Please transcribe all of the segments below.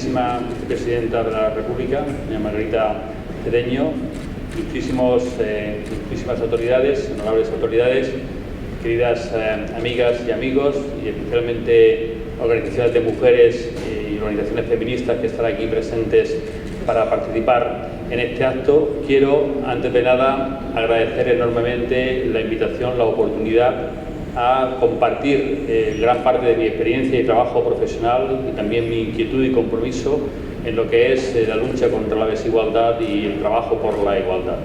excelentísima vicepresidenta de la República, doña Margarita Cedeño, muchísimas autoridades, honorables autoridades, queridas amigas y amigos, y especialmente organizaciones de mujeres y organizaciones feministas que están aquí presentes para participar en este acto. Quiero, antes de nada, agradecer enormemente la invitación, la oportunidad a compartir gran parte de mi experiencia y trabajo profesional y también mi inquietud y compromiso en lo que es la lucha contra la desigualdad y el trabajo por la igualdad.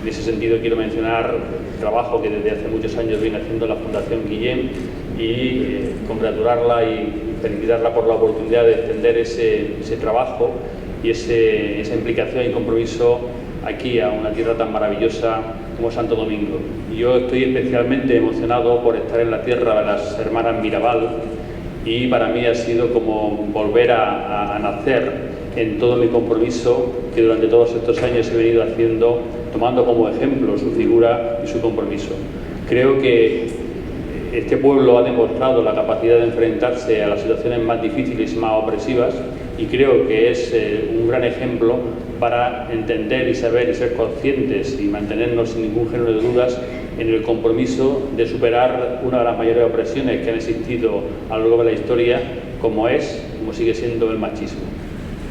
En ese sentido quiero mencionar el trabajo que desde hace muchos años viene haciendo la Fundación Guillén y congratularla y felicitarla por la oportunidad de extender ese trabajo y esa implicación y compromiso aquí a una tierra tan maravillosa como Santo Domingo. Yo estoy especialmente emocionado por estar en la tierra de las hermanas Mirabal y para mí ha sido como volver a nacer en todo mi compromiso que durante todos estos años he venido haciendo, tomando como ejemplo su figura y su compromiso. Creo que este pueblo ha demostrado la capacidad de enfrentarse a las situaciones más difíciles y más opresivas y creo que es un gran ejemplo para entender y saber y ser conscientes y mantenernos sin ningún género de dudas en el compromiso de superar una de las mayores opresiones que han existido a lo largo de la historia, como sigue siendo el machismo.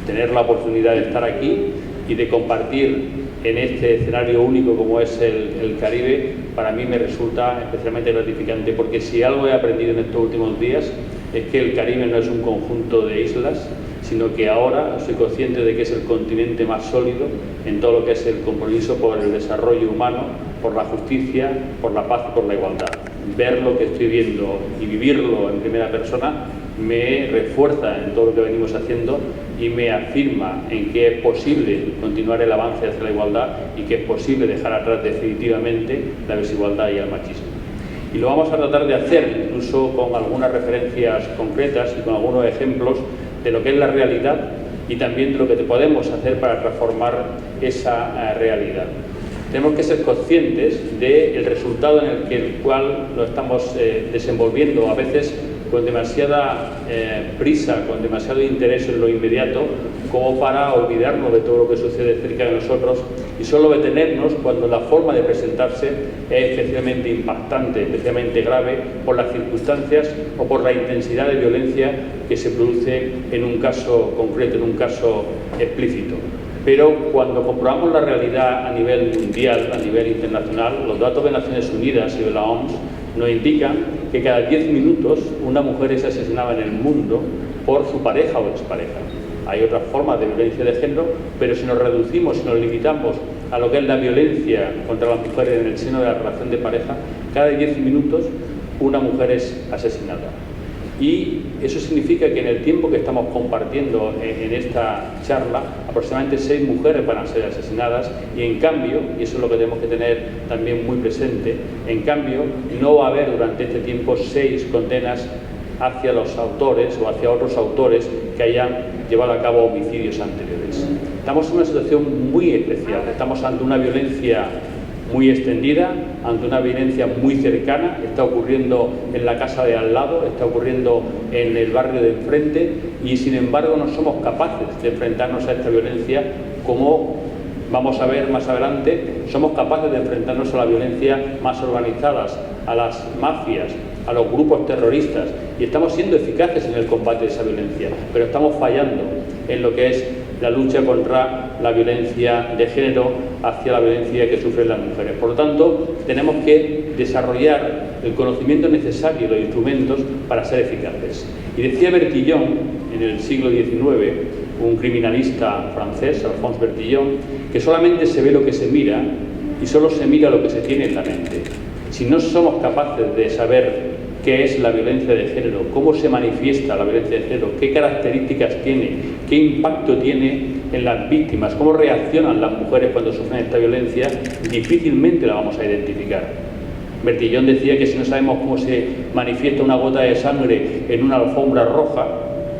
Tener la oportunidad de estar aquí y de compartir en este escenario único como es el Caribe, para mí me resulta especialmente gratificante, porque si algo he aprendido en estos últimos días es que el Caribe no es un conjunto de islas, sino que ahora soy consciente de que es el continente más sólido en todo lo que es el compromiso por el desarrollo humano, por la justicia, por la paz y por la igualdad. Ver lo que estoy viendo y vivirlo en primera persona me refuerza en todo lo que venimos haciendo y me afirma en que es posible continuar el avance hacia la igualdad y que es posible dejar atrás definitivamente la desigualdad y el machismo. Y lo vamos a tratar de hacer incluso con algunas referencias concretas y con algunos ejemplos de lo que es la realidad y también de lo que podemos hacer para transformar esa realidad. Tenemos que ser conscientes del resultado en el cual lo estamos desenvolviendo, a veces con demasiada prisa, con demasiado interés en lo inmediato, como para olvidarnos de todo lo que sucede cerca de nosotros y solo detenernos cuando la forma de presentarse es especialmente impactante, especialmente grave por las circunstancias o por la intensidad de violencia que se produce en un caso concreto, en un caso explícito. Pero cuando comprobamos la realidad a nivel mundial, a nivel internacional, los datos de Naciones Unidas y de la OMS nos indican que cada 10 minutos una mujer es asesinada en el mundo por su pareja o expareja. Hay otras formas de violencia de género, pero si nos reducimos, si nos limitamos a lo que es la violencia contra las mujeres en el seno de la relación de pareja, cada 10 minutos una mujer es asesinada. Y eso significa que en el tiempo que estamos compartiendo en esta charla, aproximadamente 6 mujeres van a ser asesinadas y en cambio, y eso es lo que tenemos que tener también muy presente, en cambio no va a haber durante este tiempo 6 condenas hacia los autores o hacia otros autores que hayan llevado a cabo homicidios anteriores. Estamos en una situación muy especial, estamos ante una violencia muy extendida, ante una violencia muy cercana, está ocurriendo en la casa de al lado, está ocurriendo en el barrio de enfrente y sin embargo no somos capaces de enfrentarnos a esta violencia como vamos a ver más adelante, somos capaces de enfrentarnos a la violencia más organizadas, a las mafias, a los grupos terroristas y estamos siendo eficaces en el combate de esa violencia, pero estamos fallando en lo que es la lucha contra la violencia de género hacia la violencia que sufren las mujeres. Por lo tanto, tenemos que desarrollar el conocimiento necesario y los instrumentos para ser eficaces. Y decía Bertillon, en el siglo XIX, un criminalista francés, Alphonse Bertillon, que solamente se ve lo que se mira y solo se mira lo que se tiene en la mente. Si no somos capaces de saber qué es la violencia de género, cómo se manifiesta la violencia de género, qué características tiene, qué impacto tiene en las víctimas, cómo reaccionan las mujeres cuando sufren esta violencia, difícilmente la vamos a identificar. Bertillon decía que si no sabemos cómo se manifiesta una gota de sangre en una alfombra roja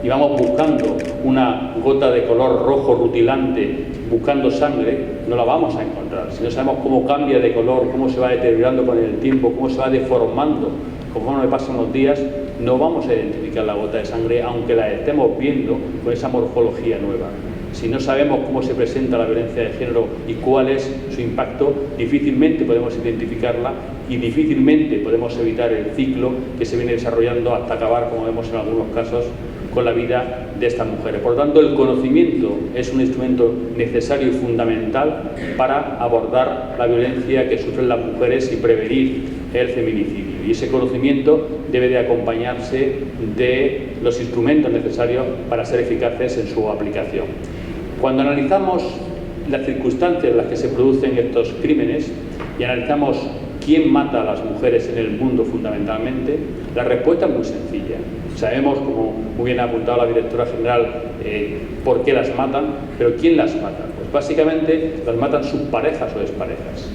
y vamos buscando una gota de color rojo rutilante buscando sangre, no la vamos a encontrar. Si no sabemos cómo cambia de color, cómo se va deteriorando con el tiempo, cómo se va deformando conforme pasan los días, no vamos a identificar la gota de sangre, aunque la estemos viendo con esa morfología nueva. Si no sabemos cómo se presenta la violencia de género y cuál es su impacto, difícilmente podemos identificarla y difícilmente podemos evitar el ciclo que se viene desarrollando hasta acabar, como vemos en algunos casos, con la vida de estas mujeres. Por lo tanto, el conocimiento es un instrumento necesario y fundamental para abordar la violencia que sufren las mujeres y prevenir el feminicidio. Y ese conocimiento debe de acompañarse de los instrumentos necesarios para ser eficaces en su aplicación. Cuando analizamos las circunstancias en las que se producen estos crímenes y analizamos quién mata a las mujeres en el mundo fundamentalmente, la respuesta es muy sencilla. Sabemos, como muy bien ha apuntado la directora general, por qué las matan, pero ¿quién las mata? Pues básicamente las matan sus parejas o exparejas.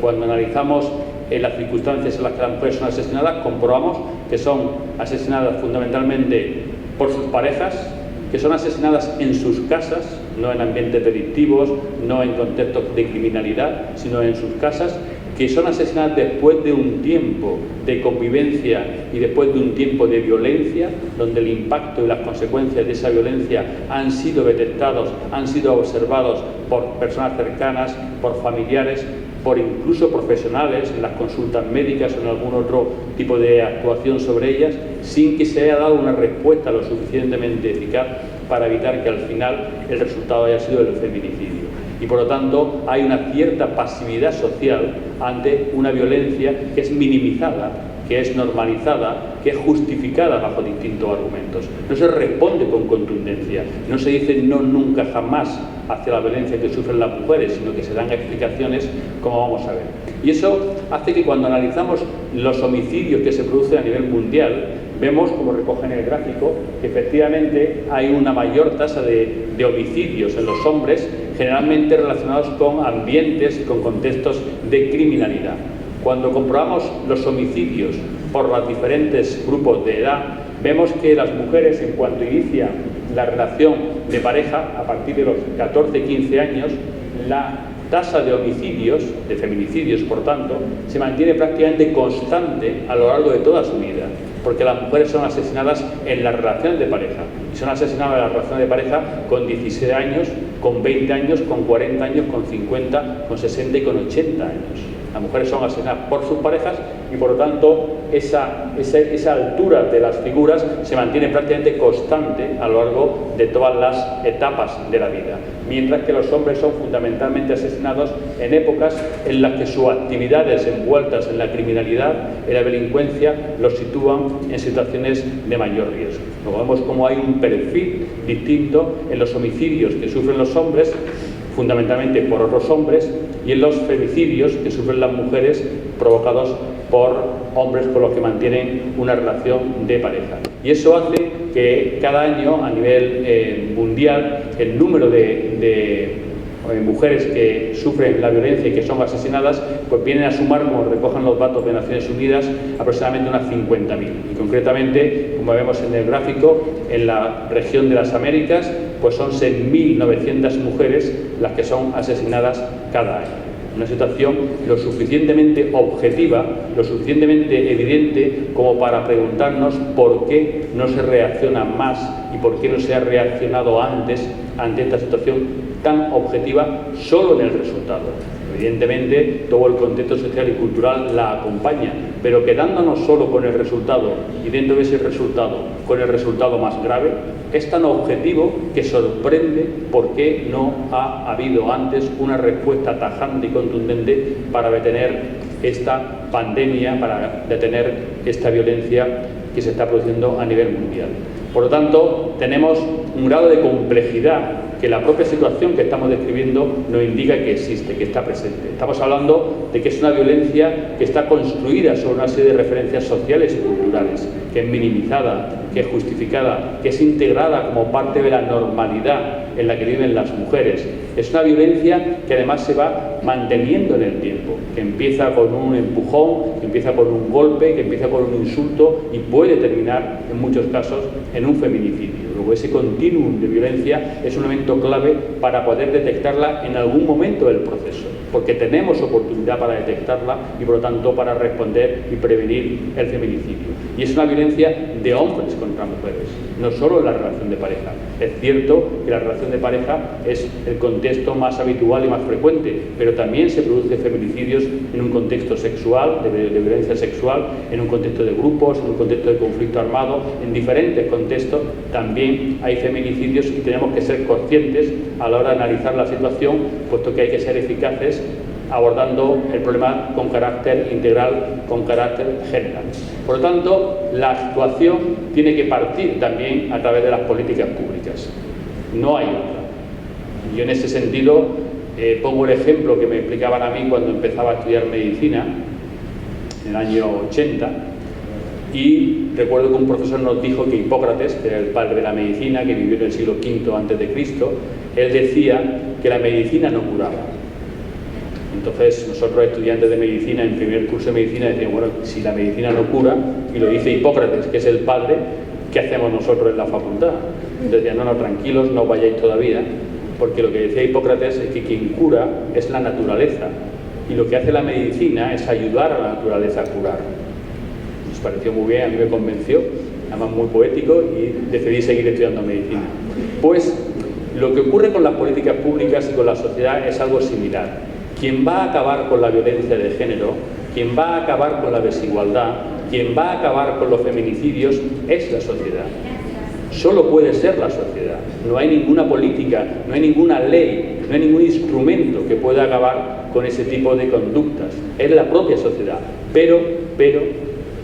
Cuando analizamos las circunstancias en las que las mujeres son asesinadas, comprobamos que son asesinadas fundamentalmente por sus parejas, que son asesinadas en sus casas, no en ambientes delictivos, no en contextos de criminalidad, sino en sus casas, que son asesinadas después de un tiempo de convivencia y después de un tiempo de violencia, donde el impacto y las consecuencias de esa violencia han sido detectados, han sido observados por personas cercanas, por familiares, por incluso profesionales en las consultas médicas o en algún otro tipo de actuación sobre ellas, sin que se haya dado una respuesta lo suficientemente eficaz para evitar que al final el resultado haya sido el feminicidio. Y por lo tanto hay una cierta pasividad social ante una violencia que es minimizada, que es normalizada, que es justificada bajo distintos argumentos. No se responde con contundencia, no se dice no nunca jamás hacia la violencia que sufren las mujeres, sino que se dan explicaciones, como vamos a ver. Y eso hace que cuando analizamos los homicidios que se producen a nivel mundial, vemos, como recoge en el gráfico, que efectivamente hay una mayor tasa de homicidios en los hombres, generalmente relacionados con ambientes y con contextos de criminalidad. Cuando comprobamos los homicidios por los diferentes grupos de edad, vemos que las mujeres, en cuanto inicia la relación de pareja, a partir de los 14-15 años, la tasa de homicidios, de feminicidios por tanto, se mantiene prácticamente constante a lo largo de toda su vida, porque las mujeres son asesinadas en las relaciones de pareja, y son asesinadas en las relaciones de pareja con 16 años, con 20 años, con 40 años, con 50, con 60 y con 80 años. Las mujeres son asesinadas por sus parejas y por lo tanto esa altura de las figuras se mantiene prácticamente constante a lo largo de todas las etapas de la vida, mientras que los hombres son fundamentalmente asesinados en épocas en las que sus actividades envueltas en la criminalidad, en la delincuencia, los sitúan en situaciones de mayor riesgo. Luego vemos cómo hay un perfil distinto en los homicidios que sufren los hombres, fundamentalmente por otros hombres, y en los femicidios que sufren las mujeres provocados por hombres con los que mantienen una relación de pareja. Y eso hace que cada año a nivel mundial el número de mujeres que sufren la violencia y que son asesinadas, pues vienen a sumar, como recogen los datos de Naciones Unidas, aproximadamente unas 50.000. Y concretamente, como vemos en el gráfico, en la región de las Américas, pues son 6.900 mujeres las que son asesinadas cada año. Una situación lo suficientemente objetiva, lo suficientemente evidente como para preguntarnos por qué no se reacciona más y por qué no se ha reaccionado antes ante esta situación tan objetiva solo en el resultado. Evidentemente, todo el contexto social y cultural la acompaña, pero quedándonos solo con el resultado y dentro de ese resultado, con el resultado más grave, es tan objetivo que sorprende por qué no ha habido antes una respuesta tajante y contundente para detener esta pandemia, para detener esta violencia que se está produciendo a nivel mundial. Por lo tanto, tenemos un grado de complejidad que la propia situación que estamos describiendo nos indica que existe, que está presente. Estamos hablando de que es una violencia que está construida sobre una serie de referencias sociales y culturales, que es minimizada, que es justificada, que es integrada como parte de la normalidad en la que viven las mujeres. Es una violencia que además se va manteniendo en el tiempo, que empieza con un empujón, que empieza con un golpe, que empieza con un insulto y puede terminar, en muchos casos, en un feminicidio. Luego ese continuum de violencia es un elemento clave para poder detectarla en algún momento del proceso, porque tenemos oportunidad para detectarla y por lo tanto para responder y prevenir el feminicidio. Y es una violencia de hombres contra mujeres, no solo en la relación de pareja. Es cierto que la relación de pareja es el contexto más habitual y más frecuente, pero también se producen feminicidios en un contexto sexual, de violencia sexual, en un contexto de grupos, en un contexto de conflicto armado, en diferentes contextos también hay feminicidios y tenemos que ser conscientes a la hora de analizar la situación, puesto que hay que ser eficaces abordando el problema con carácter integral, con carácter general. Por lo tanto, la actuación tiene que partir también a través de las políticas públicas. No hay otra. Yo en ese sentido pongo el ejemplo que me explicaban a mí cuando empezaba a estudiar medicina, en el año 80, y recuerdo que un profesor nos dijo que Hipócrates, que era el padre de la medicina, que vivió en el siglo V a.C., él decía que la medicina no curaba. Entonces nosotros, estudiantes de medicina, en primer curso de medicina, decíamos, bueno, si la medicina no cura, y lo dice Hipócrates, que es el padre, ¿qué hacemos nosotros en la facultad? Entonces decían, no, tranquilos, no vayáis todavía, porque lo que decía Hipócrates es que quien cura es la naturaleza, y lo que hace la medicina es ayudar a la naturaleza a curar. Nos pareció muy bien, a mí me convenció, además muy poético, y decidí seguir estudiando medicina. Pues lo que ocurre con las políticas públicas y con la sociedad es algo similar. Quien va a acabar con la violencia de género, quien va a acabar con la desigualdad, quien va a acabar con los feminicidios es la sociedad. Solo puede ser la sociedad. No hay ninguna política, no hay ninguna ley, no hay ningún instrumento que pueda acabar con ese tipo de conductas. Es la propia sociedad. Pero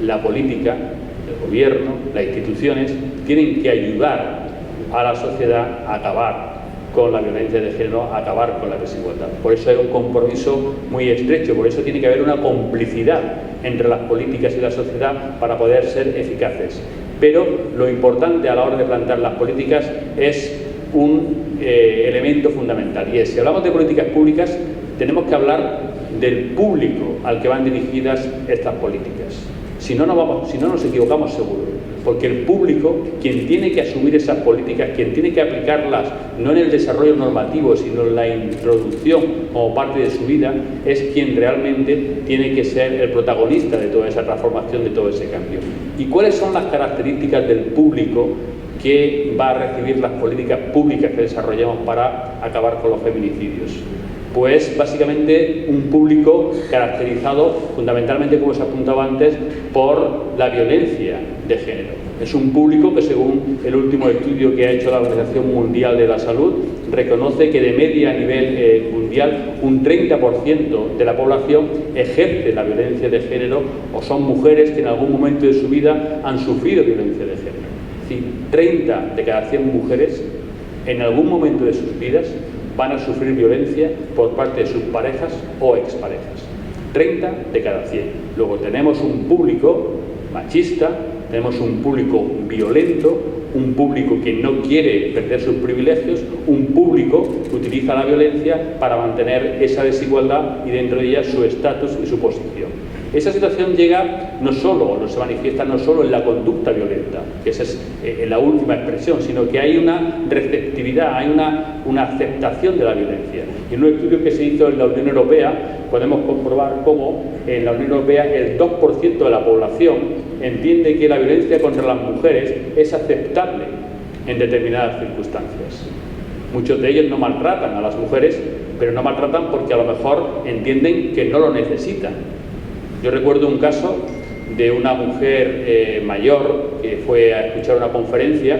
la política, el gobierno, las instituciones tienen que ayudar a la sociedad a acabar con la violencia de género, a acabar con la desigualdad. Por eso hay un compromiso muy estrecho, por eso tiene que haber una complicidad entre las políticas y la sociedad para poder ser eficaces. Pero lo importante a la hora de plantear las políticas es un elemento fundamental, y es, si hablamos de políticas públicas, tenemos que hablar del público al que van dirigidas estas políticas. Si no nos equivocamos seguro, porque el público, quien tiene que asumir esas políticas, quien tiene que aplicarlas, no en el desarrollo normativo, sino en la introducción como parte de su vida, es quien realmente tiene que ser el protagonista de toda esa transformación, de todo ese cambio. ¿Y cuáles son las características del público que va a recibir las políticas públicas que desarrollamos para acabar con los feminicidios? Pues básicamente un público caracterizado fundamentalmente, como os apuntaba antes, por la violencia de género. Es un público que, según el último estudio que ha hecho la Organización Mundial de la Salud, reconoce que de media a nivel mundial un 30% de la población ejerce la violencia de género o son mujeres que en algún momento de su vida han sufrido violencia de género. Es decir, 30 de cada 100 mujeres en algún momento de sus vidas van a sufrir violencia por parte de sus parejas o exparejas. 30 de cada 100. Luego tenemos un público machista, tenemos un público violento, un público que no quiere perder sus privilegios, un público que utiliza la violencia para mantener esa desigualdad y dentro de ella su estatus y su posición. Esa situación llega no solo, no se manifiesta no solo en la conducta violenta, que esa es la última expresión, sino que hay una receptividad, hay una aceptación de la violencia. Y en un estudio que se hizo en la Unión Europea podemos comprobar cómo en la Unión Europea el 2% de la población entiende que la violencia contra las mujeres es aceptable en determinadas circunstancias. Muchos de ellos no maltratan a las mujeres, pero no maltratan porque a lo mejor entienden que no lo necesitan. Yo recuerdo un caso de una mujer mayor que fue a escuchar una conferencia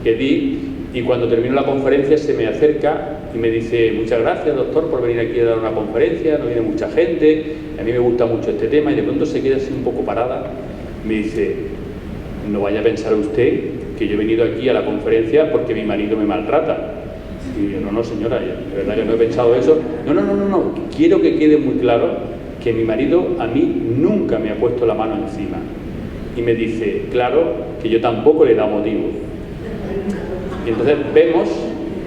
que di, y cuando terminó la conferencia se me acerca y me dice: muchas gracias, doctor, por venir aquí a dar una conferencia, no viene mucha gente, a mí me gusta mucho este tema, y de pronto se queda así un poco parada. Me dice: no vaya a pensar usted que yo he venido aquí a la conferencia porque mi marido me maltrata. Y yo: no, señora, de verdad que no he pensado eso. No, quiero que quede muy claro que mi marido a mí nunca me ha puesto la mano encima. Y me dice: claro, que yo tampoco le he dado motivo. Y entonces vemos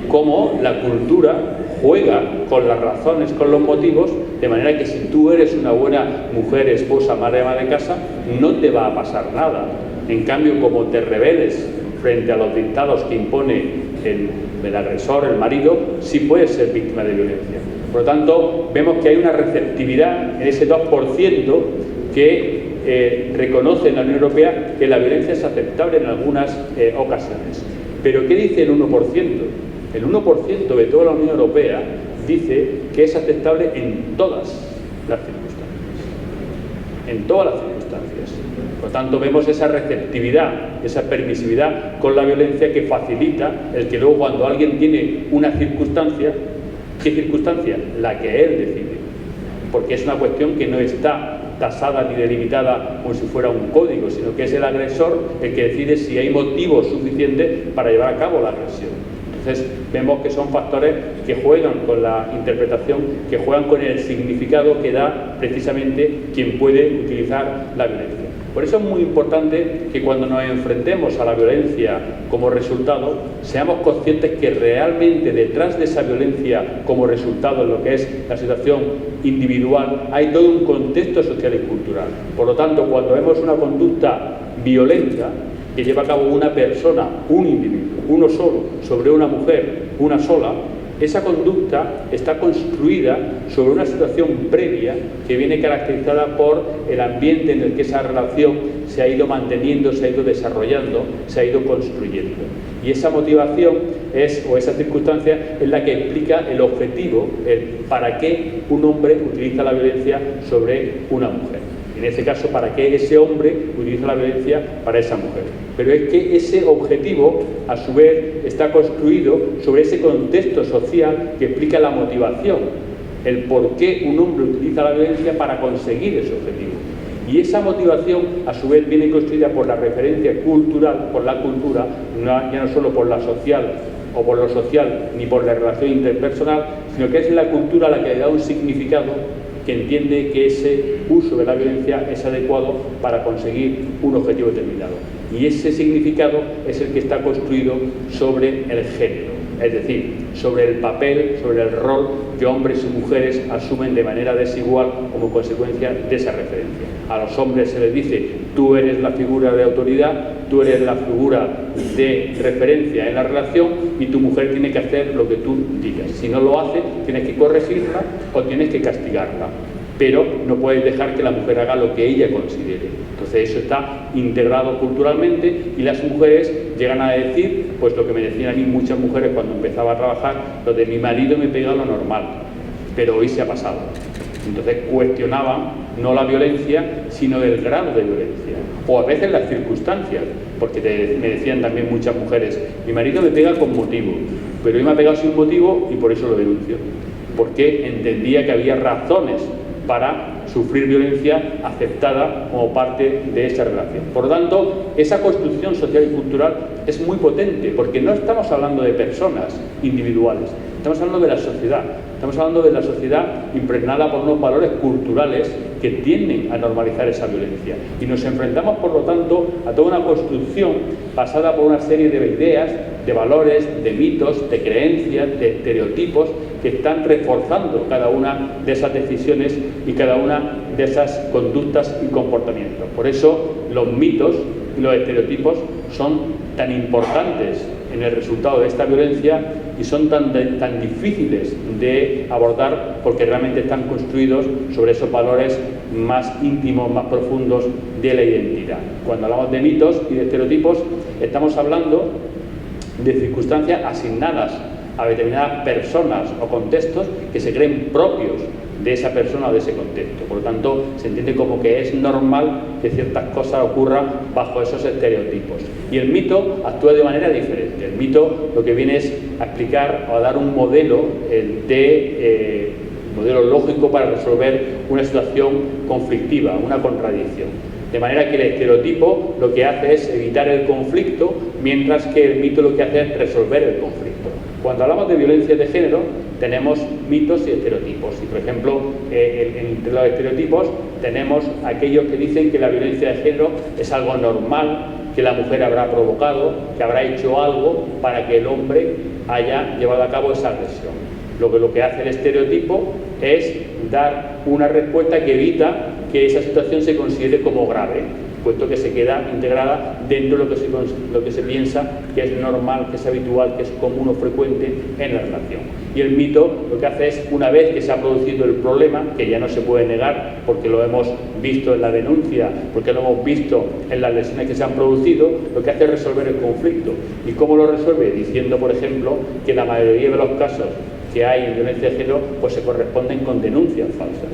cómo la cultura juega con las razones, con los motivos, de manera que si tú eres una buena mujer, esposa, madre, ama de casa, no te va a pasar nada. En cambio, como te rebeles frente a los dictados que impone el agresor, el marido, sí puede ser víctima de violencia. Por lo tanto, vemos que hay una receptividad en ese 2% que reconoce en la Unión Europea que la violencia es aceptable en algunas ocasiones. Pero ¿qué dice el 1%? El 1% de toda la Unión Europea dice que es aceptable en todas las circunstancias. En todas las circunstancias. Por lo tanto, vemos esa receptividad, esa permisividad con la violencia que facilita el que luego cuando alguien tiene una circunstancia, ¿qué circunstancia? La que él decide. Porque es una cuestión que no está tasada ni delimitada como si fuera un código, sino que es el agresor el que decide si hay motivos suficientes para llevar a cabo la agresión. Entonces vemos que son factores que juegan con la interpretación, que juegan con el significado que da precisamente quien puede utilizar la violencia. Por eso es muy importante que cuando nos enfrentemos a la violencia como resultado, seamos conscientes que realmente detrás de esa violencia como resultado en lo que es la situación individual hay todo un contexto social y cultural. Por lo tanto, cuando vemos una conducta violenta que lleva a cabo una persona, un individuo, uno solo, sobre una mujer, una sola, esa conducta está construida sobre una situación previa que viene caracterizada por el ambiente en el que esa relación se ha ido manteniendo, se ha ido desarrollando, se ha ido construyendo. Y esa motivación o esa circunstancia es la que explica el objetivo, el para qué un hombre utiliza la violencia sobre una mujer. En este caso, para qué ese hombre utiliza la violencia para esa mujer. Pero es que ese objetivo, a su vez, está construido sobre ese contexto social que explica la motivación, el por qué un hombre utiliza la violencia para conseguir ese objetivo. Y esa motivación, a su vez, viene construida por la referencia cultural, por la cultura, ya no solo por la social o por lo social, ni por la relación interpersonal, sino que es la cultura la que le da un significado que entiende que ese uso de la violencia es adecuado para conseguir un objetivo determinado. Y ese significado es el que está construido sobre el género, es decir, sobre el papel, sobre el rol que hombres y mujeres asumen de manera desigual como consecuencia de esa referencia. A los hombres se les dice, tú eres la figura de autoridad, tú eres la figura de referencia en la relación y tu mujer tiene que hacer lo que tú digas. Si no lo hace, tienes que corregirla o tienes que castigarla. Pero no puedes dejar que la mujer haga lo que ella considere. Entonces eso está integrado culturalmente y las mujeres llegan a decir, pues lo que me decían a mí muchas mujeres cuando empezaba a trabajar, lo de mi marido me pega lo normal, pero hoy se ha pasado. Entonces cuestionaban no la violencia, sino el grado de violencia, o a veces las circunstancias, porque me decían también muchas mujeres, mi marido me pega con motivo, pero hoy me ha pegado sin motivo y por eso lo denuncio, porque entendía que había razones para sufrir violencia aceptada como parte de esa relación. Por lo tanto, esa construcción social y cultural es muy potente, porque no estamos hablando de personas individuales, estamos hablando de la sociedad. Estamos hablando de la sociedad impregnada por unos valores culturales que tienden a normalizar esa violencia. Y nos enfrentamos, por lo tanto, a toda una construcción basada por una serie de ideas, de valores, de mitos, de creencias, de estereotipos que están reforzando cada una de esas decisiones y cada una de esas conductas y comportamientos. Por eso los mitos y los estereotipos son tan importantes en el resultado de esta violencia y son tan difíciles de abordar porque realmente están construidos sobre esos valores más íntimos, más profundos de la identidad. Cuando hablamos de mitos y de estereotipos, estamos hablando de circunstancias asignadas a determinadas personas o contextos que se creen propios de esa persona o de ese contexto. Por lo tanto, se entiende como que es normal que ciertas cosas ocurran bajo esos estereotipos. Y el mito actúa de manera diferente. El mito lo que viene es a explicar o a dar un modelo modelo lógico para resolver una situación conflictiva, una contradicción. De manera que el estereotipo lo que hace es evitar el conflicto, mientras que el mito lo que hace es resolver el conflicto. Cuando hablamos de violencia de género, tenemos mitos y estereotipos. Y, por ejemplo, entre los estereotipos tenemos aquellos que dicen que la violencia de género es algo normal, que la mujer habrá provocado, que habrá hecho algo para que el hombre haya llevado a cabo esa agresión. Lo que hace el estereotipo es dar una respuesta que evita que esa situación se considere como grave. puesto que se queda integrada dentro de lo que se piensa que es normal, que es habitual, que es común o frecuente en la relación. Y el mito lo que hace es, una vez que se ha producido el problema, que ya no se puede negar porque lo hemos visto en la denuncia, porque lo hemos visto en las lesiones que se han producido, lo que hace es resolver el conflicto. ¿Y cómo lo resuelve? Diciendo, por ejemplo, que la mayoría de los casos que hay en violencia de género pues se corresponden con denuncias falsas.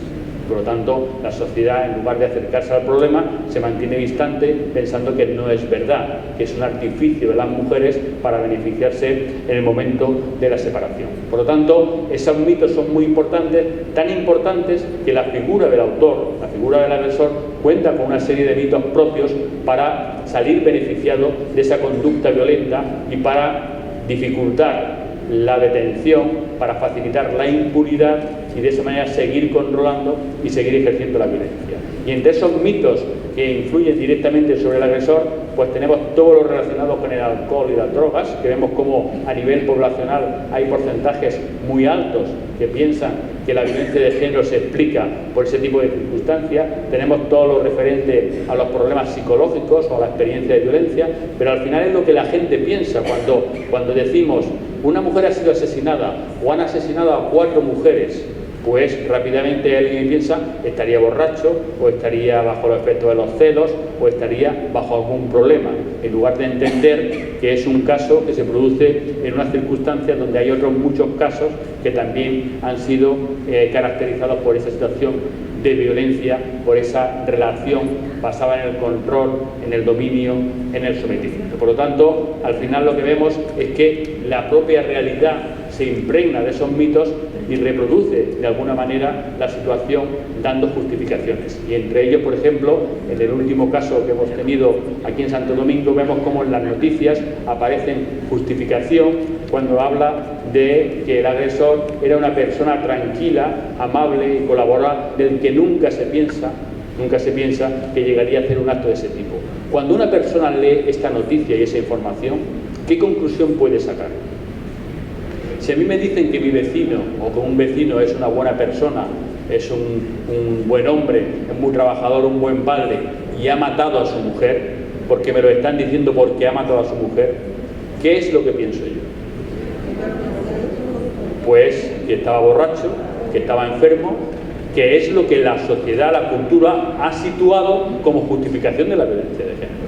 Por lo tanto, la sociedad, en lugar de acercarse al problema, se mantiene distante pensando que no es verdad, que es un artificio de las mujeres para beneficiarse en el momento de la separación. Por lo tanto, esos mitos son muy importantes, tan importantes que la figura del autor, la figura del agresor, cuenta con una serie de mitos propios para salir beneficiado de esa conducta violenta y para dificultar la detención, para facilitar la impunidad y de esa manera seguir controlando y seguir ejerciendo la violencia. Y entre esos mitos que influyen directamente sobre el agresor, pues tenemos todo lo relacionado con el alcohol y las drogas, que vemos como a nivel poblacional hay porcentajes muy altos que piensan que la violencia de género se explica por ese tipo de circunstancias. Tenemos todo lo referente a los problemas psicológicos o a la experiencia de violencia, pero al final es lo que la gente piensa cuando decimos una mujer ha sido asesinada o han asesinado a 4 mujeres, pues rápidamente alguien piensa estaría borracho o estaría bajo los efectos de los celos o estaría bajo algún problema, en lugar de entender que es un caso que se produce en unas circunstancias donde hay otros muchos casos que también han sido caracterizados por esa situación de violencia, por esa relación basada en el control, en el dominio, en el sometimiento. Por lo tanto, al final lo que vemos es que la propia realidad se impregna de esos mitos y reproduce de alguna manera la situación dando justificaciones. Y entre ellos, por ejemplo, en el último caso que hemos tenido aquí en Santo Domingo, vemos cómo en las noticias aparecen justificación cuando habla de que el agresor era una persona tranquila, amable y colaboradora, del que nunca se piensa que llegaría a hacer un acto de ese tipo. Cuando una persona lee esta noticia y esa información, ¿qué conclusión puede sacar? Si a mí me dicen que mi vecino o que un vecino es una buena persona, es un buen hombre, es muy trabajador, un buen padre y ha matado a su mujer, porque me lo están diciendo porque ha matado a su mujer, ¿qué es lo que pienso yo? Pues que estaba borracho, que estaba enfermo, que es lo que la sociedad, la cultura ha situado como justificación de la violencia de género.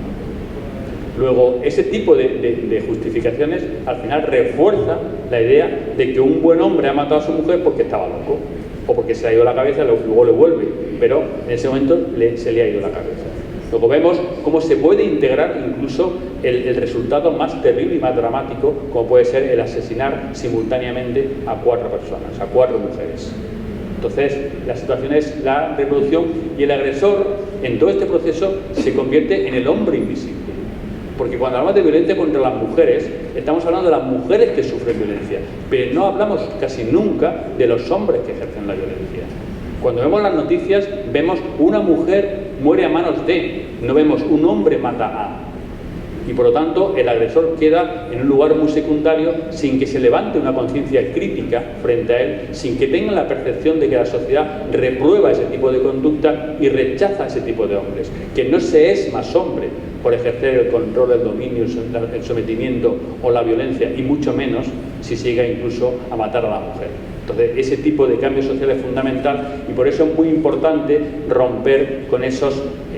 Luego, ese tipo de justificaciones al final refuerza la idea de que un buen hombre ha matado a su mujer porque estaba loco o porque se le ha ido la cabeza y luego le vuelve, pero en ese momento se le ha ido la cabeza. Luego vemos cómo se puede integrar incluso el resultado más terrible y más dramático, como puede ser el asesinar simultáneamente a 4 personas, a 4 mujeres. Entonces, la situación es la reproducción y el agresor en todo este proceso se convierte en el hombre invisible. Porque cuando hablamos de violencia contra las mujeres, estamos hablando de las mujeres que sufren violencia, pero no hablamos casi nunca de los hombres que ejercen la violencia. Cuando vemos las noticias, vemos una mujer muere a manos de, no vemos un hombre mata a. Y por lo tanto, el agresor queda en un lugar muy secundario sin que se levante una conciencia crítica frente a él, sin que tenga la percepción de que la sociedad reprueba ese tipo de conducta y rechaza ese tipo de hombres, que no se es más hombre por ejercer el control, el dominio, el sometimiento o la violencia, y mucho menos si se llega incluso a matar a la mujer. Entonces, ese tipo de cambio social es fundamental y por eso es muy importante romper con esas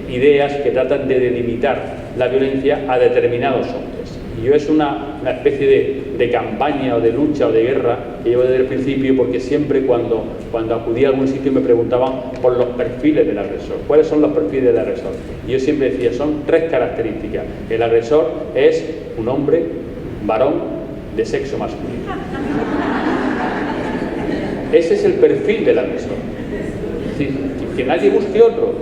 ideas que tratan de delimitar la violencia a determinados hombres. Y yo es una especie de campaña o de lucha o de guerra que llevo desde el principio, porque siempre cuando acudí a algún sitio me preguntaban por los perfiles del agresor. ¿Cuáles son los perfiles del agresor? Y yo siempre decía, son 3 características. El agresor es un hombre, varón, de sexo masculino. Ese es el perfil del agresor. Es decir, que nadie busque otro.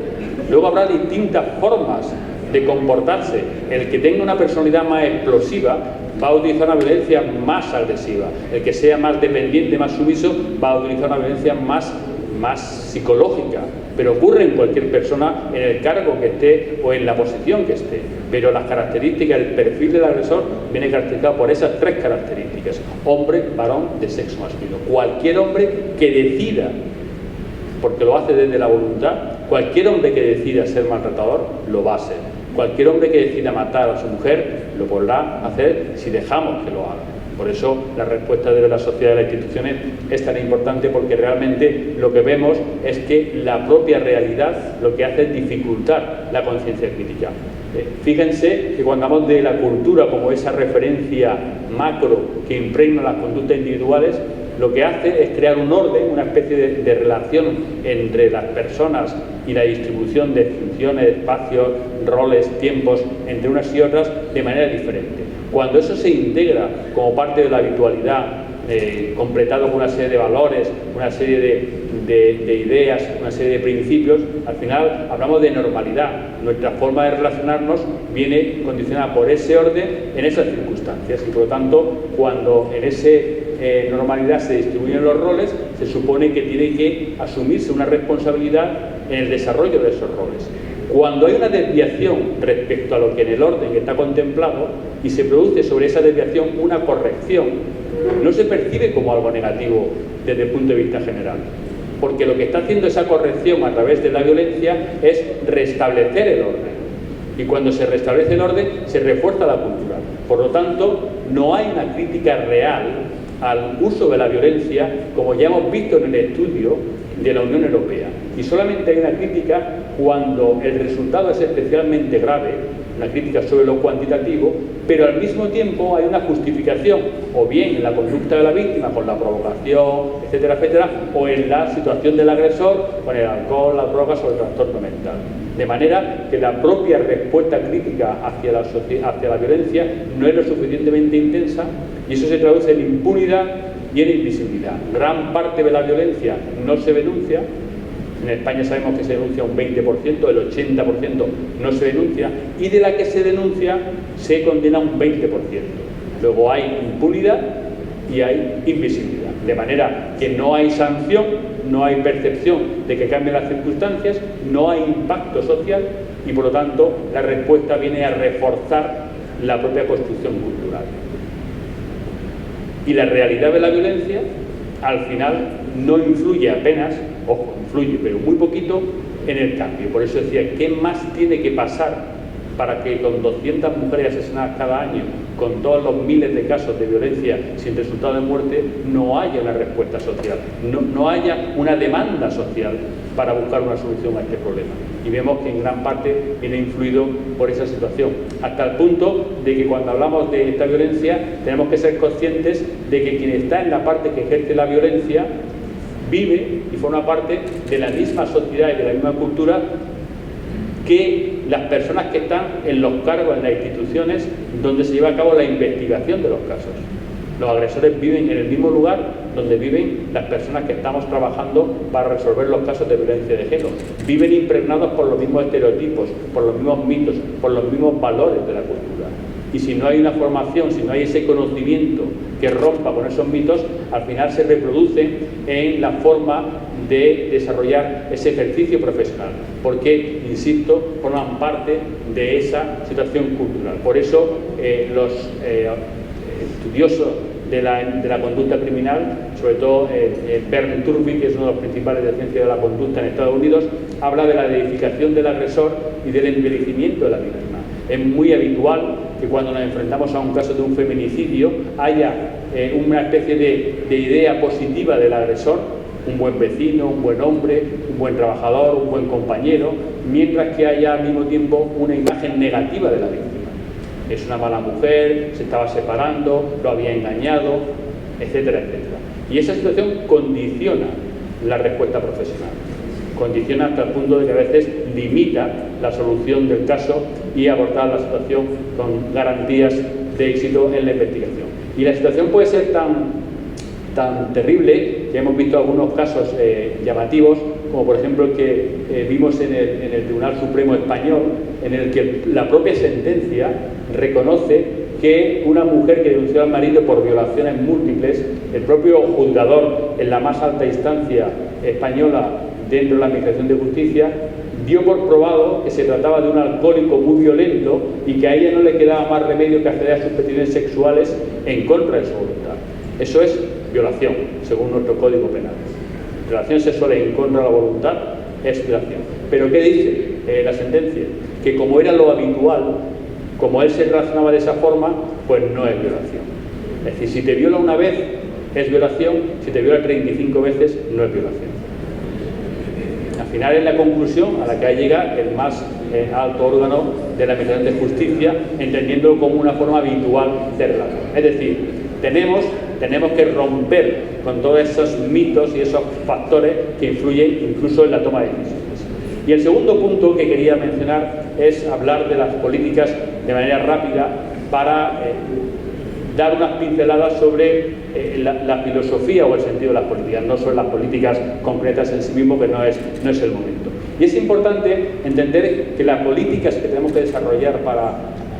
Luego habrá distintas formas de comportarse. El que tenga una personalidad más explosiva va a utilizar una violencia más agresiva. El que sea más dependiente, más sumiso, va a utilizar una violencia más psicológica. Pero ocurre en cualquier persona, en el cargo que esté o en la posición que esté. Pero las características, el perfil del agresor viene caracterizado por esas 3 características: hombre, varón, de sexo masculino. Cualquier hombre que decida porque lo hace desde la voluntad. Cualquier hombre que decida ser maltratador lo va a ser. Cualquier hombre que decida matar a su mujer lo podrá hacer si dejamos que lo haga. Por eso la respuesta de la sociedad y de las instituciones es tan importante, porque realmente lo que vemos es que la propia realidad lo que hace es dificultar la conciencia crítica. Fíjense que cuando hablamos de la cultura como esa referencia macro que impregna las conductas individuales, lo que hace es crear un orden, una especie de relación entre las personas y la distribución de funciones, espacios, roles, tiempos entre unas y otras de manera diferente. Cuando eso se integra como parte de la habitualidad, completado con una serie de valores, una serie de ideas, una serie de principios, al final hablamos de normalidad. Nuestra forma de relacionarnos viene condicionada por ese orden en esas circunstancias, y por lo tanto, cuando en ese normalidad se distribuyen los roles, se supone que tiene que asumirse una responsabilidad en el desarrollo de esos roles. Cuando hay una desviación respecto a lo que en el orden está contemplado y se produce sobre esa desviación una corrección, no se percibe como algo negativo desde el punto de vista general, porque lo que está haciendo esa corrección a través de la violencia es restablecer el orden, y cuando se restablece el orden se refuerza la cultura. Por lo tanto, no hay una crítica real al uso de la violencia, como ya hemos visto en el estudio de la Unión Europea, y solamente hay una crítica cuando el resultado es especialmente grave, una crítica sobre lo cuantitativo, pero al mismo tiempo hay una justificación, o bien en la conducta de la víctima con la provocación, etcétera, etcétera, o en la situación del agresor con el alcohol, las drogas o el trastorno mental. De manera que la propia respuesta crítica hacia la violencia no es lo suficientemente intensa, y eso se traduce en impunidad y en invisibilidad. Gran parte de la violencia no se denuncia. En España sabemos que se denuncia un 20%, el 80% no se denuncia, y de la que se denuncia se condena un 20%. Luego hay impunidad y hay invisibilidad, de manera que no hay sanción, no hay percepción de que cambien las circunstancias, no hay impacto social, y por lo tanto la respuesta viene a reforzar la propia construcción cultural. Y la realidad de la violencia al final no influye apenas, ojo, influye pero muy poquito en el cambio. Por eso decía, ¿qué más tiene que pasar para que con 200 mujeres asesinadas cada año, con todos los miles de casos de violencia sin resultado de muerte, no haya una respuesta social, no haya una demanda social para buscar una solución a este problema? Y vemos que en gran parte viene influido por esa situación, hasta el punto de que cuando hablamos de esta violencia tenemos que ser conscientes de que quien está en la parte que ejerce la violencia vive y forma parte de la misma sociedad y de la misma cultura que las personas que están en los cargos, en las instituciones donde se lleva a cabo la investigación de los casos. Los agresores viven en el mismo lugar donde viven las personas que estamos trabajando para resolver los casos de violencia de género. Viven impregnados por los mismos estereotipos, por los mismos mitos, por los mismos valores de la cultura. Y si no hay una formación, si no hay ese conocimiento que rompa con esos mitos, al final se reproduce en la forma de desarrollar ese ejercicio profesional, porque, insisto, forman parte de esa situación cultural. Por eso los estudiosos de la conducta criminal, sobre todo Bernd Turvik, que es uno de los principales de ciencia de la conducta en Estados Unidos, habla de la edificación del agresor y del envejecimiento de la víctima. Es muy habitual que cuando nos enfrentamos a un caso de un feminicidio haya una especie de idea positiva del agresor, un buen vecino, un buen hombre, un buen trabajador, un buen compañero, mientras que haya al mismo tiempo una imagen negativa de la víctima. Es una mala mujer, se estaba separando, lo había engañado, etcétera, etcétera. Y esa situación condiciona la respuesta profesional. Condiciona hasta el punto de que a veces limita la solución del caso y abordar la situación con garantías de éxito en la investigación. Y la situación puede ser tan terrible que hemos visto algunos casos llamativos, como por ejemplo el que vimos en el Tribunal Supremo Español, en el que la propia sentencia reconoce que una mujer que denunció al marido por violaciones múltiples, el propio juzgador en la más alta instancia española dentro de la Administración de Justicia, dio por probado que se trataba de un alcohólico muy violento y que a ella no le quedaba más remedio que acceder a sus peticiones sexuales en contra de su voluntad. Eso es violación, según nuestro Código Penal. Relaciones sexuales en contra de la voluntad es violación. ¿Pero qué dice la sentencia? Que como era lo habitual, como él se relacionaba de esa forma, pues no es violación. Es decir, si te viola una vez es violación, si te viola 35 veces no es violación. Al final es la conclusión a la que llega el más alto órgano de la Administración de Justicia, entendiéndolo como una forma habitual de relación. Es decir, tenemos que romper con todos esos mitos y esos factores que influyen incluso en la toma de decisiones. Y el segundo punto que quería mencionar es hablar de las políticas de manera rápida para dar unas pinceladas sobre la filosofía o el sentido de las políticas, no sobre las políticas concretas en sí mismo, que no es el momento. Y es importante entender que las políticas que tenemos que desarrollar para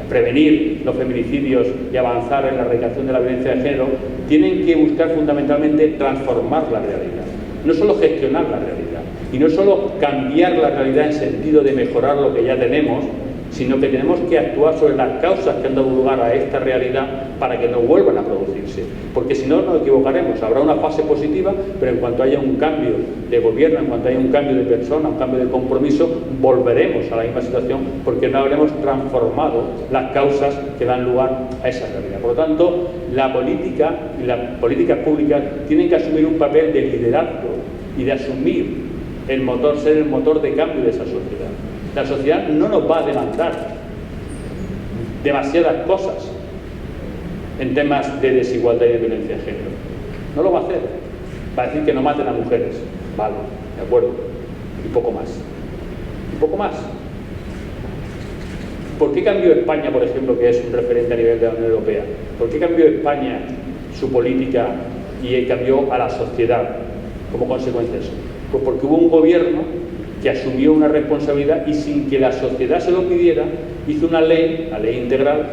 prevenir los feminicidios y avanzar en la erradicación de la violencia de género tienen que buscar fundamentalmente transformar la realidad, no solo gestionar la realidad y no solo cambiar la realidad en sentido de mejorar lo que ya tenemos, sino que tenemos que actuar sobre las causas que han dado lugar a esta realidad para que no vuelvan a producirse, porque si no nos equivocaremos. Habrá una fase positiva, pero en cuanto haya un cambio de gobierno, en cuanto haya un cambio de persona, un cambio de compromiso, volveremos a la misma situación porque no habremos transformado las causas que dan lugar a esa realidad. Por lo tanto, la política y las políticas públicas tienen que asumir un papel de liderazgo y de asumir el motor, ser el motor de cambio de esa sociedad. La sociedad no nos va a demandar demasiadas cosas en temas de desigualdad y de violencia de género. No lo va a hacer. Va a decir que no maten a mujeres. Vale, de acuerdo. Y poco más. Y poco más. ¿Por qué cambió España, por ejemplo, que es un referente a nivel de la Unión Europea? ¿Por qué cambió España su política y cambió a la sociedad como consecuencia de eso? Pues porque hubo un gobierno que asumió una responsabilidad y sin que la sociedad se lo pidiera, hizo una ley, la ley integral,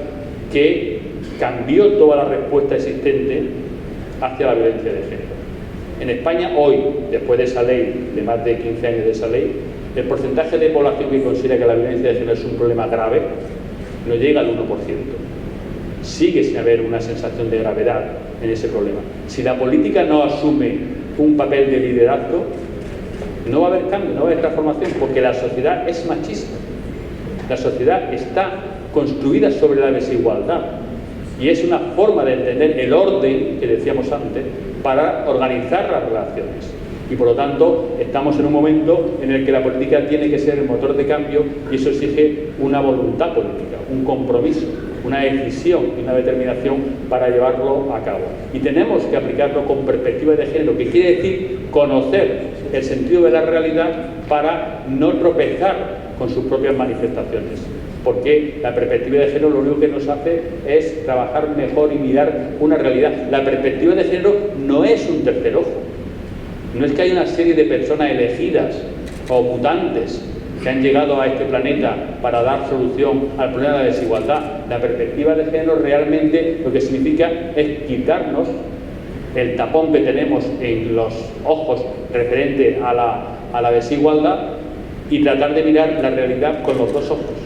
que cambió toda la respuesta existente hacia la violencia de género. En España hoy, después de esa ley, de más de 15 años de esa ley, el porcentaje de población que considera que la violencia de género es un problema grave no llega al 1%. Sigue sin haber una sensación de gravedad en ese problema. Si la política no asume un papel de liderazgo, no va a haber cambio, no va a haber transformación, porque la sociedad es machista. La sociedad está construida sobre la desigualdad y es una forma de entender el orden que decíamos antes para organizar las relaciones. Y por lo tanto estamos en un momento en el que la política tiene que ser el motor de cambio y eso exige una voluntad política, un compromiso, una decisión y una determinación para llevarlo a cabo. Y tenemos que aplicarlo con perspectiva de género, que quiere decir conocer el sentido de la realidad para no tropezar con sus propias manifestaciones. Porque la perspectiva de género lo único que nos hace es trabajar mejor y mirar una realidad. La perspectiva de género no es un tercer ojo. No es que haya una serie de personas elegidas o mutantes que han llegado a este planeta para dar solución al problema de la desigualdad. La perspectiva de género realmente lo que significa es quitarnos el tapón que tenemos en los ojos referente a la desigualdad y tratar de mirar la realidad con los dos ojos,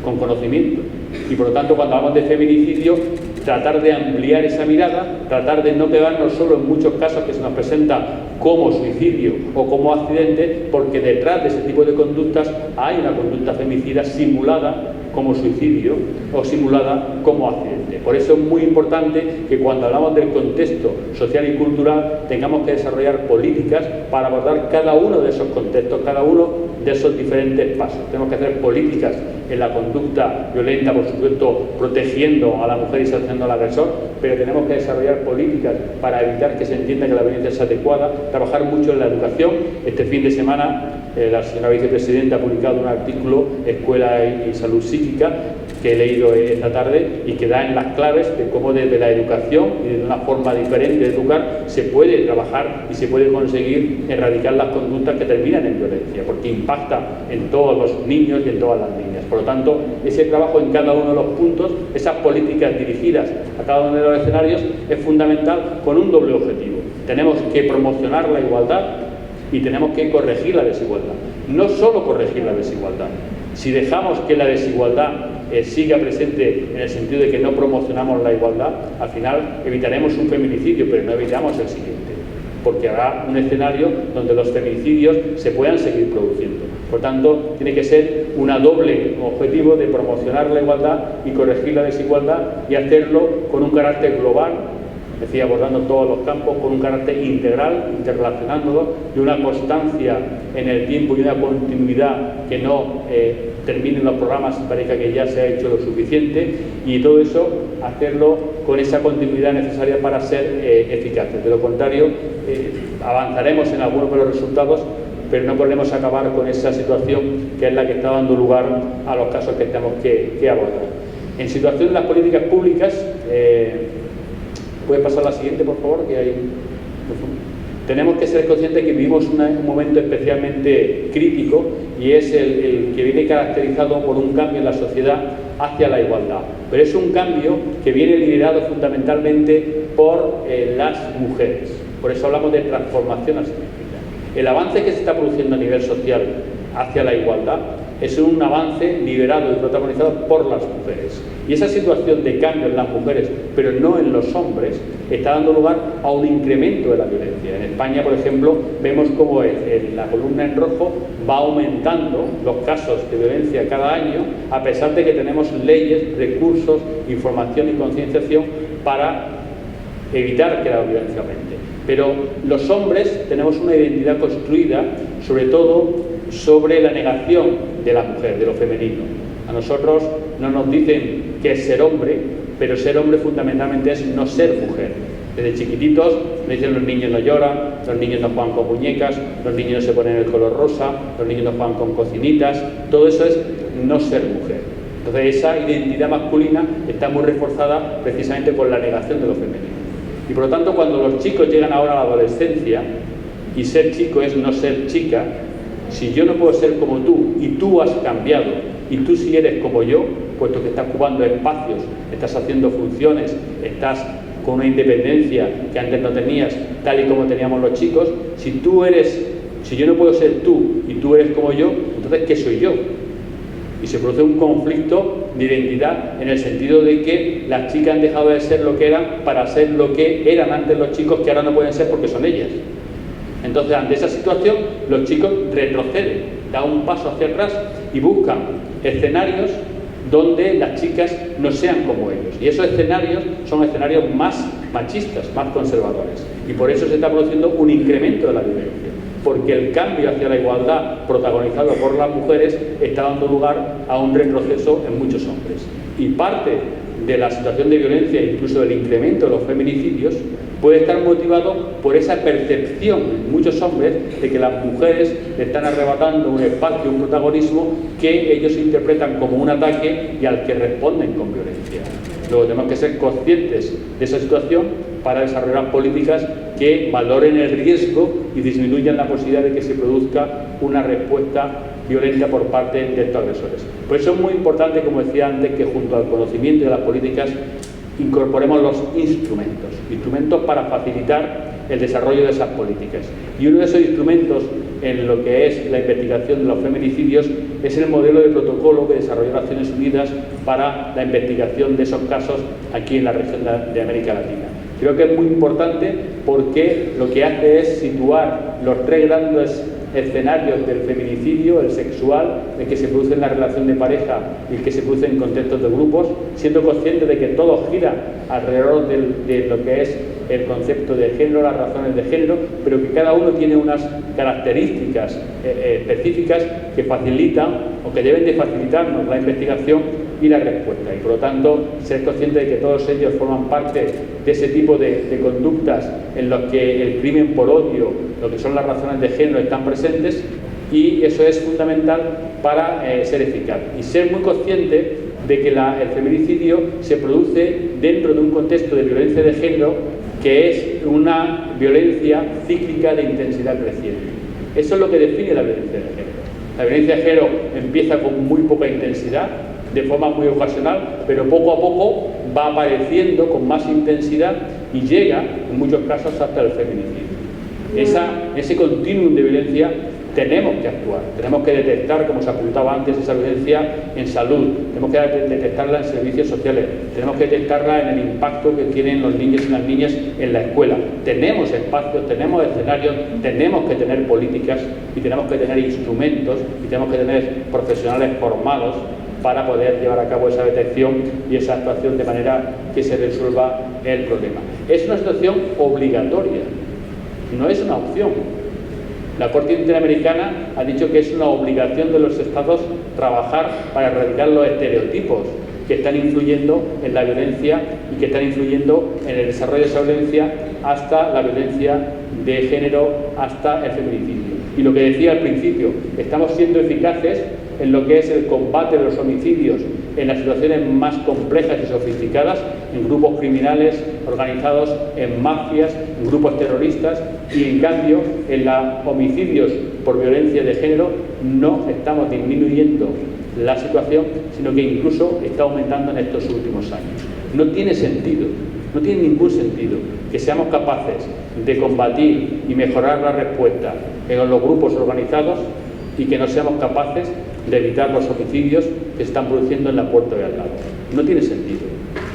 con conocimiento. Y por lo tanto, cuando hablamos de feminicidio, tratar de ampliar esa mirada, tratar de no quedarnos solo en muchos casos que se nos presenta como suicidio o como accidente, porque detrás de ese tipo de conductas hay una conducta femicida simulada como suicidio o simulada como accidente. Por eso es muy importante que cuando hablamos del contexto social y cultural tengamos que desarrollar políticas para abordar cada uno de esos contextos, cada uno de esos diferentes pasos. Tenemos que hacer políticas en la conducta violenta, por supuesto, protegiendo a la mujer y sancionando al agresor, pero tenemos que desarrollar políticas para evitar que se entienda que la violencia es adecuada, trabajar mucho en la educación. Este fin de semana la señora vicepresidenta ha publicado un artículo, Escuela y Salud Psíquica, que he leído esta tarde y que da en las claves de cómo desde la educación y de una forma diferente de educar se puede trabajar y se puede conseguir erradicar las conductas que terminan en violencia, porque impacta en todos los niños y en todas las niñas. Por lo tanto, ese trabajo en cada uno de los puntos, esas políticas dirigidas a cada uno de los escenarios es fundamental con un doble objetivo. Tenemos que promocionar la igualdad y tenemos que corregir la desigualdad. No solo corregir la desigualdad. Si dejamos que la desigualdad siga presente en el sentido de que no promocionamos la igualdad, al final evitaremos un feminicidio, pero no evitamos el siguiente. porque habrá un escenario donde los feminicidios se puedan seguir produciendo. Por tanto, tiene que ser un doble objetivo de promocionar la igualdad y corregir la desigualdad, y hacerlo con un carácter global, es decir, abordando todos los campos, con un carácter integral, interrelacionándolo, y una constancia en el tiempo y una continuidad que no terminen los programas y parezca que ya se ha hecho lo suficiente, y todo eso hacerlo con esa continuidad necesaria para ser eficaces. De lo contrario, avanzaremos en algunos de los resultados, pero no podemos acabar con esa situación que es la que está dando lugar a los casos que tenemos que abordar. En situación de las políticas públicas, ¿puede pasar la siguiente, por favor? Que hay... Tenemos que ser conscientes que vivimos un momento especialmente crítico, y es el que viene caracterizado por un cambio en la sociedad hacia la igualdad. Pero es un cambio que viene liderado fundamentalmente por las mujeres. Por eso hablamos de transformación asimétrica. El avance que se está produciendo a nivel social hacia la igualdad es un avance liderado y protagonizado por las mujeres. Y esa situación de cambio en las mujeres, pero no en los hombres, está dando lugar a un incremento de la violencia. En España, por ejemplo, vemos cómo en la columna en rojo va aumentando los casos de violencia cada año, a pesar de que tenemos leyes, recursos, información y concienciación para evitar que la violencia aumente. Pero los hombres tenemos una identidad construida, sobre todo, sobre la negación de la mujer, de lo femenino. A nosotros no nos dicen que es ser hombre, pero ser hombre fundamentalmente es no ser mujer. Desde chiquititos nos dicen: los niños no lloran, los niños no juegan con muñecas, los niños no se ponen el color rosa, los niños no juegan con cocinitas. Todo eso es no ser mujer. Entonces esa identidad masculina está muy reforzada precisamente por la negación de lo femenino. Y por lo tanto, cuando los chicos llegan ahora a la adolescencia, y ser chico es no ser chica, si yo no puedo ser como tú, y tú has cambiado, y tú sí eres como yo, puesto que estás ocupando espacios, estás haciendo funciones, estás con una independencia que antes no tenías, tal y como teníamos los chicos, si yo no puedo ser tú y tú eres como yo, entonces ¿qué soy yo? Y se produce un conflicto de identidad, en el sentido de que las chicas han dejado de ser lo que eran para ser lo que eran antes los chicos, que ahora no pueden ser porque son ellas. Entonces, ante esa situación, los chicos retroceden, dan un paso hacia atrás y buscan escenarios donde las chicas no sean como ellos. Y esos escenarios son escenarios más machistas, más conservadores. Y por eso se está produciendo un incremento de la violencia, porque el cambio hacia la igualdad protagonizado por las mujeres está dando lugar a un retroceso en muchos hombres. Y parte de la situación de violencia, incluso del incremento de los feminicidios, puede estar motivado por esa percepción en muchos hombres de que las mujeres le están arrebatando un espacio, un protagonismo que ellos interpretan como un ataque y al que responden con violencia. Luego tenemos que ser conscientes de esa situación para desarrollar políticas que valoren el riesgo y disminuyan la posibilidad de que se produzca una respuesta violenta por parte de estos agresores. Por eso es muy importante, como decía antes, que junto al conocimiento de las políticas incorporemos los instrumentos para facilitar el desarrollo de esas políticas. Y uno de esos instrumentos en lo que es la investigación de los feminicidios es el modelo de protocolo que desarrolló Naciones Unidas para la investigación de esos casos aquí en la región de América Latina. Creo que es muy importante porque lo que hace es situar los tres grandes escenarios del feminicidio: el sexual, el que se produce en la relación de pareja y el que se produce en contextos de grupos, siendo consciente de que todo gira alrededor de lo que es el concepto de género, las razones de género, pero que cada uno tiene unas características específicas que facilitan o que deben de facilitarnos la investigación y la respuesta. Y por lo tanto, ser consciente de que todos ellos forman parte de ese tipo de conductas en los que el crimen por odio, lo que son las razones de género, están presentes, y eso es fundamental para ser eficaz. Y ser muy consciente de que el feminicidio se produce dentro de un contexto de violencia de género que es una violencia cíclica de intensidad creciente. Eso es lo que define la violencia de género. La violencia de género empieza con muy poca intensidad, de forma muy ocasional, pero poco a poco va apareciendo con más intensidad y llega, en muchos casos, hasta el feminicidio. Ese continuum de violencia tenemos que actuar, tenemos que detectar, como se apuntaba antes, esa violencia en salud, tenemos que detectarla en servicios sociales, tenemos que detectarla en el impacto que tienen los niños y las niñas en la escuela. Tenemos espacios, tenemos escenarios, tenemos que tener políticas y tenemos que tener instrumentos y tenemos que tener profesionales formados para poder llevar a cabo esa detección y esa actuación de manera que se resuelva el problema. Es una situación obligatoria, no es una opción. La Corte Interamericana ha dicho que es una obligación de los Estados trabajar para erradicar los estereotipos que están influyendo en la violencia y que están influyendo en el desarrollo de esa violencia hasta la violencia de género, hasta el feminicidio. Y lo que decía al principio, estamos siendo eficaces en lo que es el combate de los homicidios en las situaciones más complejas y sofisticadas, en grupos criminales organizados, en mafias, en grupos terroristas, y en cambio en los homicidios por violencia de género no estamos disminuyendo la situación, sino que incluso está aumentando en estos últimos años. No tiene sentido, no tiene ningún sentido que seamos capaces de combatir y mejorar la respuesta en los grupos organizados y que no seamos capaces de evitar los homicidios que se están produciendo en la puerta de al lado. No tiene sentido.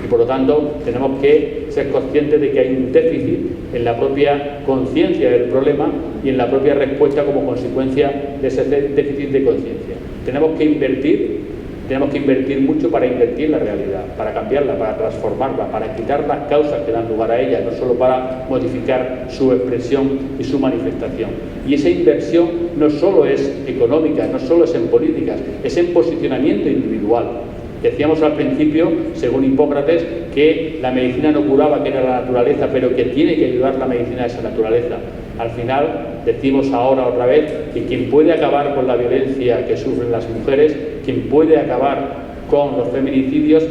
Y por lo tanto tenemos que ser conscientes de que hay un déficit en la propia conciencia del problema y en la propia respuesta como consecuencia de ese déficit de conciencia. Tenemos que invertir mucho para invertir la realidad, para cambiarla, para transformarla, para quitar las causas que dan lugar a ella, no solo para modificar su expresión y su manifestación. Y esa inversión no solo es económica, no solo es en políticas, es en posicionamiento individual. Decíamos al principio, según Hipócrates, que la medicina no curaba, que era la naturaleza, pero que tiene que ayudar la medicina a esa naturaleza. Al final, decimos ahora otra vez que quien puede acabar con la violencia que sufren las mujeres, quien puede acabar con los feminicidios,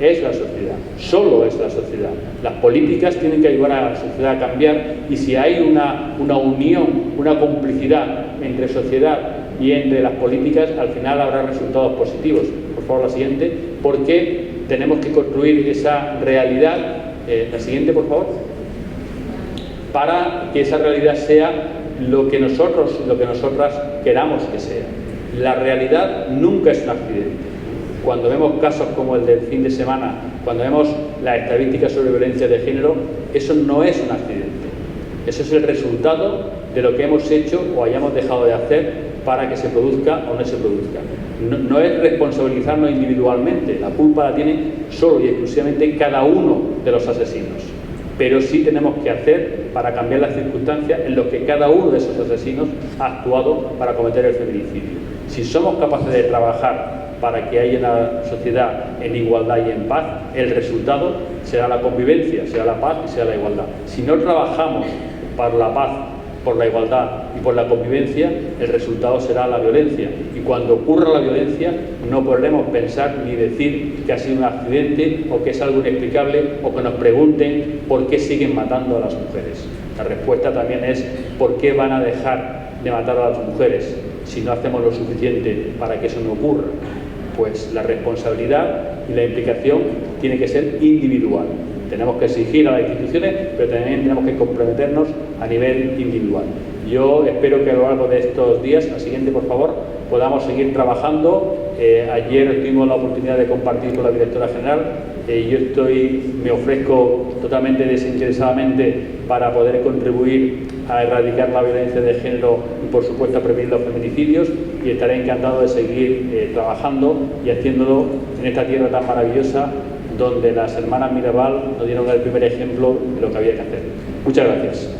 es la sociedad, solo es la sociedad. Las políticas tienen que ayudar a la sociedad a cambiar, y si hay una unión, una complicidad entre sociedad y entre las políticas, al final habrá resultados positivos. Por favor, la siguiente. Porque tenemos que construir esa realidad, la siguiente, por favor, para que esa realidad sea lo que nosotros, lo que nosotras queramos que sea. La realidad nunca es un accidente. Cuando vemos casos como el del fin de semana, cuando vemos las estadísticas sobre violencia de género, eso no es un accidente. Eso es el resultado de lo que hemos hecho o hayamos dejado de hacer para que se produzca o no se produzca. No es responsabilizarnos individualmente, la culpa la tiene solo y exclusivamente cada uno de los asesinos. Pero sí tenemos que hacer para cambiar las circunstancias en las que cada uno de esos asesinos ha actuado para cometer el feminicidio. Si somos capaces de trabajar para que haya una sociedad en igualdad y en paz, el resultado será la convivencia, será la paz y será la igualdad. Si no trabajamos por la paz, por la igualdad y por la convivencia, el resultado será la violencia. Y cuando ocurra la violencia, no podremos pensar ni decir que ha sido un accidente o que es algo inexplicable o que nos pregunten por qué siguen matando a las mujeres. La respuesta también es por qué van a dejar de matar a las mujeres si no hacemos lo suficiente para que eso no ocurra. Pues la responsabilidad y la implicación tiene que ser individual. Tenemos que exigir a las instituciones, pero también tenemos que comprometernos a nivel individual. Yo espero que a lo largo de estos días, la siguiente por favor, podamos seguir trabajando. Ayer tuvimos la oportunidad de compartir con la directora general. Yo me ofrezco totalmente desinteresadamente para poder contribuir a erradicar la violencia de género y por supuesto a prevenir los feminicidios, y estaré encantado de seguir trabajando y haciéndolo en esta tierra tan maravillosa donde las hermanas Mirabal nos dieron el primer ejemplo de lo que había que hacer. Muchas gracias.